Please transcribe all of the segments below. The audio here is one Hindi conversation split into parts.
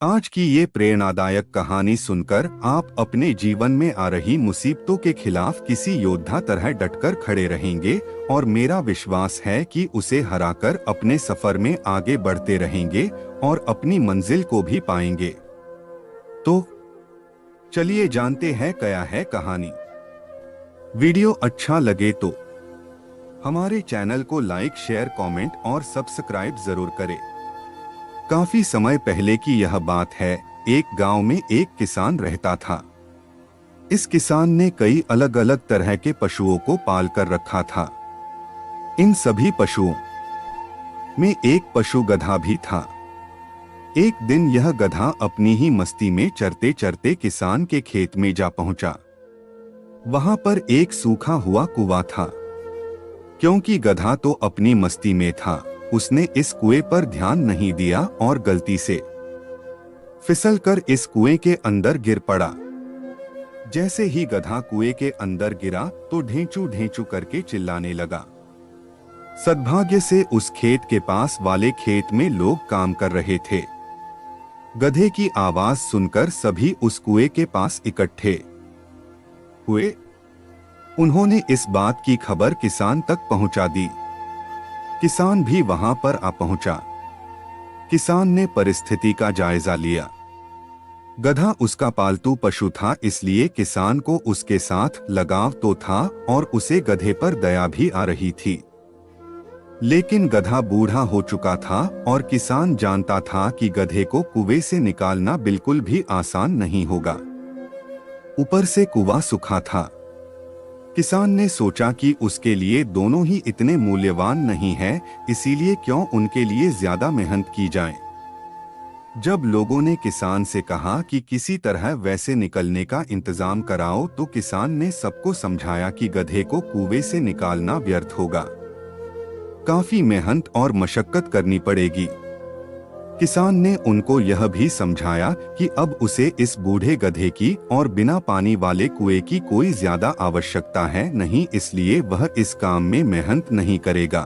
आज की ये प्रेरणादायक कहानी सुनकर आप अपने जीवन में आ रही मुसीबतों के खिलाफ किसी योद्धा तरह डटकर खड़े रहेंगे और मेरा विश्वास है कि उसे हराकर अपने सफर में आगे बढ़ते रहेंगे और अपनी मंजिल को भी पाएंगे। तो चलिए जानते हैं क्या है कहानी। वीडियो अच्छा लगे तो हमारे चैनल को लाइक, शेयर, कमेंट और सब्सक्राइब जरूर करें। काफी समय पहले की यह बात है। एक गांव में एक किसान रहता था। इस किसान ने कई अलग अलग तरह के पशुओं को पाल कर रखा था। इन सभी पशुओं में एक पशु गधा भी था। एक दिन यह गधा अपनी ही मस्ती में चरते चरते किसान के खेत में जा पहुंचा। वहां पर एक सूखा हुआ कुआं था। क्योंकि गधा तो अपनी मस्ती में था, उसने इस कुएं पर ध्यान नहीं दिया और गलती से फिसलकर इस कुएं के अंदर गिर पड़ा। जैसे ही गधा कुएं के अंदर गिरा तो ढेंचू ढेंचू करके चिल्लाने लगा। सद्भाग्य से उस खेत के पास वाले खेत में लोग काम कर रहे थे। गधे की आवाज सुनकर सभी उस कुएं के पास इकट्ठे हुए। उन्होंने इस बात की खबर किसान तक पहुंचा दी। किसान भी वहां पर आ पहुंचा। किसान ने परिस्थिति का जायजा लिया। गधा उसका पालतू पशु था, इसलिए किसान को उसके साथ लगाव तो था और उसे गधे पर दया भी आ रही थी। लेकिन गधा बूढ़ा हो चुका था और किसान जानता था कि गधे को कुएं से निकालना बिल्कुल भी आसान नहीं होगा। ऊपर से कुआं सूखा था। किसान ने सोचा कि उसके लिए दोनों ही इतने मूल्यवान नहीं है, इसीलिए क्यों उनके लिए ज्यादा मेहनत की जाए। जब लोगों ने किसान से कहा कि किसी तरह वैसे निकलने का इंतजाम कराओ, तो किसान ने सबको समझाया कि गधे को कुएं से निकालना व्यर्थ होगा। काफी मेहनत और मशक्कत करनी पड़ेगी। किसान ने उनको यह भी समझाया कि अब उसे इस बूढ़े गधे की और बिना पानी वाले कुएं की कोई ज्यादा आवश्यकता है नहीं, इसलिए वह इस काम में मेहनत नहीं करेगा।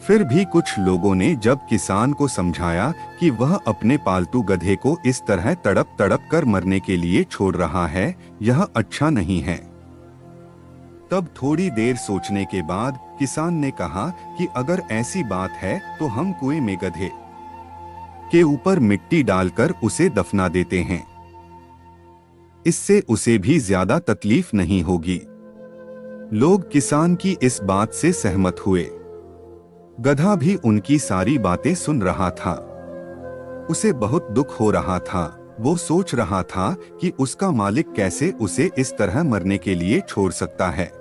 फिर भी कुछ लोगों ने जब किसान को समझाया कि वह अपने पालतू गधे को इस तरह तड़प तड़प कर मरने के लिए छोड़ रहा है, यह अच्छा नहीं है। तब थोड़ी देर सोचने के बाद किसान ने कहा कि अगर ऐसी बात है तो हम कुएं में गधे के ऊपर मिट्टी डालकर उसे दफना देते हैं। इससे उसे भी ज्यादा तकलीफ नहीं होगी। लोग किसान की इस बात से सहमत हुए। गधा भी उनकी सारी बातें सुन रहा था। उसे बहुत दुख हो रहा था। वो सोच रहा था कि उसका मालिक कैसे उसे इस तरह मरने के लिए छोड़ सकता है।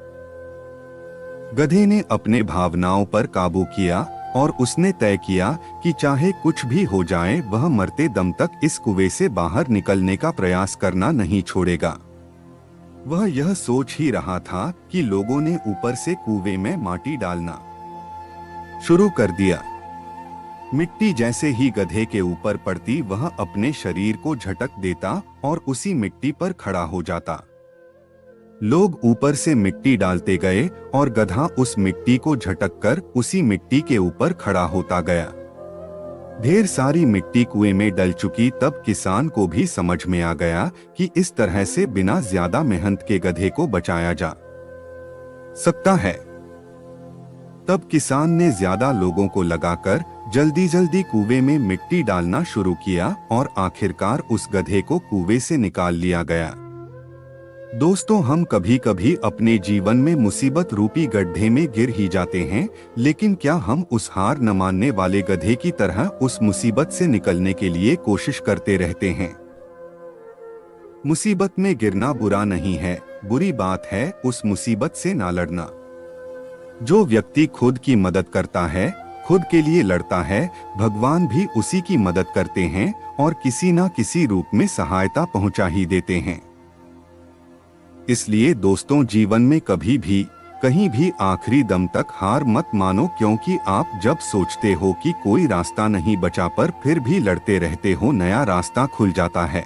गधे ने अपने भावनाओं पर काबू किया और उसने तय किया कि चाहे कुछ भी हो जाए, वह मरते दम तक इस कुएं से बाहर निकलने का प्रयास करना नहीं छोड़ेगा। वह यह सोच ही रहा था कि लोगों ने ऊपर से कुएं में माटी डालना शुरू कर दिया। मिट्टी जैसे ही गधे के ऊपर पड़ती, वह अपने शरीर को झटक देता और उसी मिट्टी पर खड़ा हो जाता। लोग ऊपर से मिट्टी डालते गए और गधा उस मिट्टी को झटककर उसी मिट्टी के ऊपर खड़ा होता गया। ढेर सारी मिट्टी कुएं में डल चुकी। तब किसान को भी समझ में आ गया कि इस तरह से बिना ज्यादा मेहनत के गधे को बचाया जा सकता है। तब किसान ने ज्यादा लोगों को लगाकर जल्दी जल्दी कुएं में मिट्टी डालना शुरू किया और आखिरकार उस गधे को कुएं से निकाल लिया गया। दोस्तों, हम कभी कभी अपने जीवन में मुसीबत रूपी गड्ढे में गिर ही जाते हैं, लेकिन क्या हम उस हार न मानने वाले गधे की तरह उस मुसीबत से निकलने के लिए कोशिश करते रहते हैं? मुसीबत में गिरना बुरा नहीं है, बुरी बात है उस मुसीबत से ना लड़ना। जो व्यक्ति खुद की मदद करता है, खुद के लिए लड़ता है, भगवान भी उसी की मदद करते हैं और किसी न किसी रूप में सहायता पहुंचा ही देते हैं। इसलिए दोस्तों, जीवन में कभी भी कहीं भी आखिरी दम तक हार मत मानो, क्योंकि आप जब सोचते हो कि कोई रास्ता नहीं बचा पर फिर भी लड़ते रहते हो, नया रास्ता खुल जाता है।